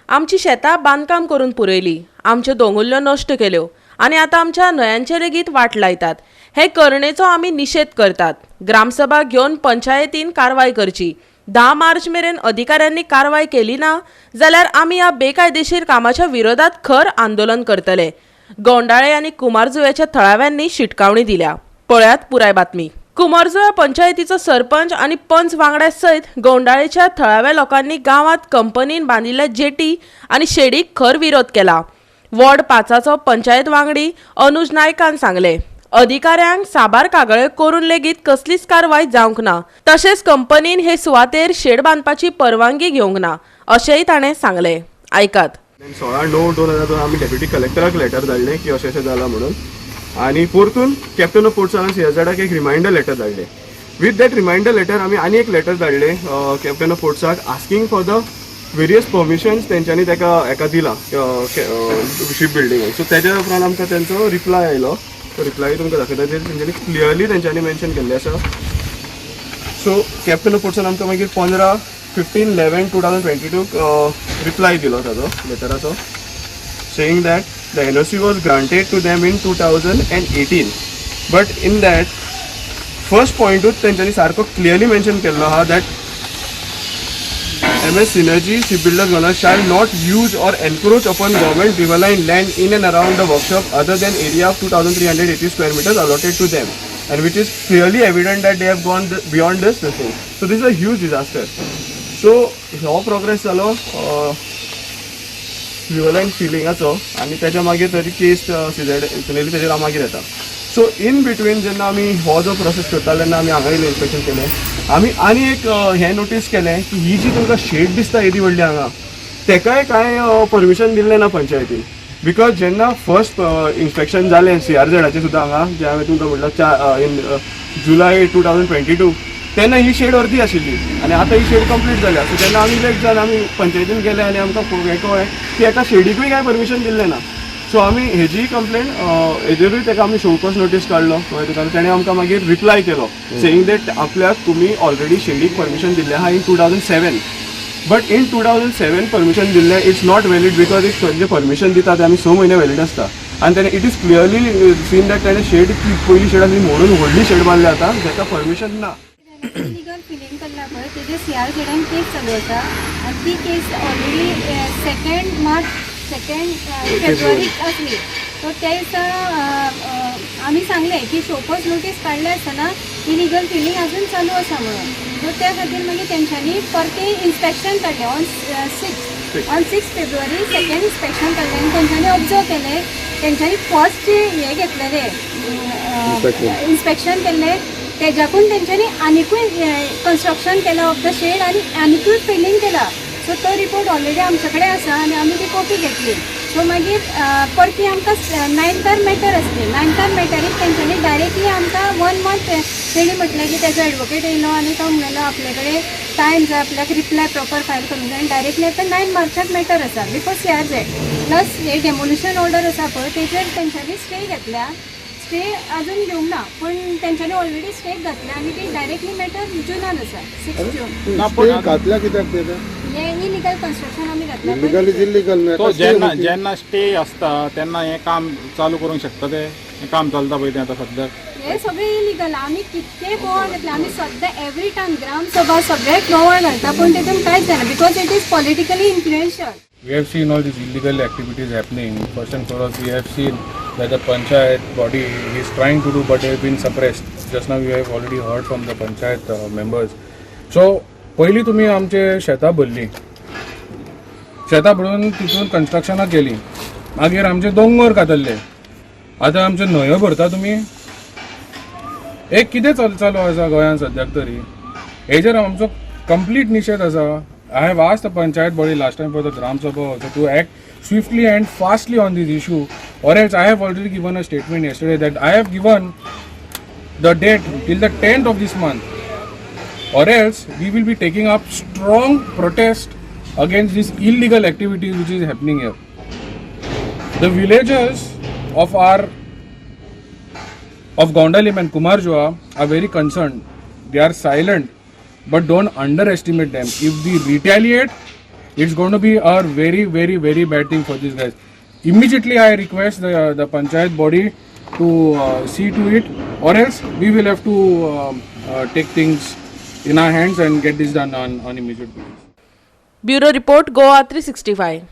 आमची शेतां बांदकाम करून पुरयली, आमच्यो दोंगुल्ल्यो नश्ट केल्यो आनी आतां आमच्या न्हंयांचे लेगीत वाट लायतात. हे करणेचो आमी निशेध करतात. ग्रामसभा घेवन पंचायतीन कारवाय करची. 10 मार्च मेरेन अधिकाऱ्यांनी कारवाय केली ना जाल्यार आमी ह्या बेकायदेशीर कामाच्या विरोधात खर आंदोलन करतले. गोंडाळे आनी कुमारजुव्याच्या थळाव्यांनी शिटकावणी दिल्या. पळयात पुराय बातमी. कुमारजुव्या पंचायतीचो सरपंच आनी पंच वांगड्या सयत गोंडाळेच्या थळाव्या लोकांनी गांवांत कंपनीन बांदिल्ल्या जेटी आनी शेडीक खर विरोध केला. वॉर्ड 5चो पंचायत वांगडी अनुज नायकान सांगले. अधिकाऱ्यांक साबार कागाळ्यो करून लेगीत कसलीच कारवाय जावंक ना. तशेंच कंपनीन हे सुवातेर शेड बांदपाची परवानगी घेवंक ना अशेंय ताणें सांगले. आयकात. 16/9/2002 आम्ही डेप्युटी कलेक्टराक लेटर धाडलें की अशें जाला म्हणून, आणि परतून कॅप्टन ऑफ पोर्ट्सान सीएसझेडाक एक रिमाइंडर लेटर धाडलें. विथ दॅट रिमाइंडर लेटर आमी आनी एक लेटर धाडलें कॅप्टन ऑफ पोर्ट्साक asking for the various permissions तेंच्यांनी ताका दिला शीप बिल्डिंगाक. सो तेज्या उपरांत आमकां तेंचो रिप्लाय आयलो. तो रिप्लाय तुमकां दाखयता. तेंच्यांनी क्लियरली तेंच्यांनी मेन्शन केल्लें आसा. सो कॅप्टन ऑफ पोर्ट्सान आमकां मागीर 15/11/2022 रिप्लाय दिलो ताजो लेटराचो, saying that the NOC was granted to them in 2018. But in that first point तेंच्यांनी सारको क्लियरली मेन्शन केल्लो आहा that MS Synergy Shipbuilders Owners shall not use or encroach upon government riverine land in and around the workshop other than area of 2,380 square meters allotted to them, and which is clearly evident that they have gone beyond this thing. So this is a huge disaster. So हो progress जालो रिवरलाइन फिलिंगाचो, आणि त्याच्या मागीर तरी केस सिनेली तेजेर मागीर येता. So in between जेन्ना आमी हो जो प्रोसेस करता तेन्ना आमी हांगा येयलें इन्स्पेक्शन केलें. आमी आनी एक हें नोटीस केलें की ही जी तुमकां शेड दिसता येदी व्हडली हांगा, तेकाय कांय परमिशन दिल्लें ना पंचायतीन. बिकॉज जेन्ना फर्स्ट इन्स्पेक्शन जालें CRZाचें सुद्दां हांगा, जें हांवें तुमकां म्हटलं इन जुलय 2022, तेन्ना ही शेड अर्दी आशिल्ली आनी आतां ही शेड कंप्लीट जाल्या. सो तेन्ना आमी लेट जावन आमी पंचायतीन गेले आनी आमकां हें कळ्ळें की एका शेडीकूय कांय परमिशन दिल्लें ना. सो आमी हेजी कंप्लेन हेजेरूय ताका आमी शोकॉज नोटीस काडलो. ताणें आमकां मागीर रिप्लाय केलो सेयींग दॅट आपल्याक तुमी ऑलरेडी शेडीक परमिशन दिल्लें आहा इन 2007. बट इन 2007 परमिशन दिल्लें इट्स नॉट वॅलीड बिकॉज एक जें परमिशन दिता तें आमी 6 म्हयने वॅलीड आसता. आनी तेणें it is clearly seen that तेणें शेड पयली शेड आसली म्हणून व्हडली शेड बांदली आतां जाका परमिशन ना. इलिगल फिलिंग करला पळय तेजेर CRZान केस चालू आसा आनी ती केस ऑलरेडी 2 फेब्रुवारीक आसली. सो त्या दिसा आमी सांगलें की शोकॉज नोटीस काडले आसतना इलिगल फिलिंग अजून चालू आसा म्हणून. सो त्या खातीर मागीर तेंच्यांनी परते इन्स्पेक्शन काडलें ऑन 6 फेब्रुवारी सेकेंड इन्स्पेक्शन काडलें आनी तेंच्यांनी ऑब्जर्व केलें. तेंच्यांनी फर्स्ट हें घेतलेलें इन्स्पेक्शन केल्लें, तेज्याकून तेंच्यांनी आनिकूय कन्स्ट्रक्शन केलां ऑफ द शेड आनी आनिकूय फिलिंग केला. सो तो रिपोर्ट ऑलरेडी आमचे कडेन आसा आनी आमी ती कॉपी घेतली. सो मागीर परती आमकां 9th मॅटर आसली. 9th मॅटरीक तेंच्यांनी डायरेक्टली आमकां 1 मंथ तेणी म्हटलें की तेजो एडवोकेट येयलो आनी तो म्हणलो आपले कडेन टायम जाय, आपल्याक रिप्लाय प्रॉपर फायल करूंक जाय. आनी डायरेक्टली आतां 9 मार्चाक मॅटर आसा बिकॉज CRZ प्लस हे डेमोलिशन ऑर्डर आसा पळय तेजेर तेंच्यांनी स्टे घेतल्या. स्टे अजून घेवंक ना, पूण तेंच्यांनी ऑलरेडी स्टे घातल्या आनी ती डायरेक्टली मॅटर जुनान आसा 6 जून. घातल्या कित्याक तें हे इलिगल कन्स्ट्रक्शन आमी घातल्या. Illegal is illegal. तो जेन्ना स्टे आसता तेन्ना हें काम चालू करूंक शकता. हें काम चलता पळय तें आतां सद्याक हे सगळें इलिगल. आमी कितके बोवाळ घातले, आमी सद्दां एवरी टायम ग्रामसभा सगळ्याक बोवाळ घालता पूण तितून कांयच जायना because it is politically influential. We have seen all these illegal activities happening. First and foremost, we have seen that the panchayat body is trying to do, but they have been suppressed. Just now, we have already heard from the panchayat members. So, पहिली तुम्ही आमचे शेतां भरली, शेतां भरून तितून कन्स्ट्रक्शनां केली, मागीर आमचे दोंगर कातरले, आतां आमचे न्हंयो भरता तुम्ही. एक कितें चालू आसा गोंयांत सद्याक तरी हेजेर आमचो कंप्लीट निशेध आसा. I have asked the Panchayat body last time for the Gram Sabha also to act swiftly and fastly on this issue, or else I have already given a statement yesterday that I have given the date till the 10th of this month, or else we will be taking up strong protest against this illegal activities which is happening here. The villagers of Gondalim and Kumarjua are very concerned. They are silent. But don't underestimate them. If we retaliate, it's going to be a very, very, very bad thing for these guys. Immediately, I request the panchayat body to see to it, or else we will have to take things in our hands and get this done on immediate basis. Bureau report Goa 365.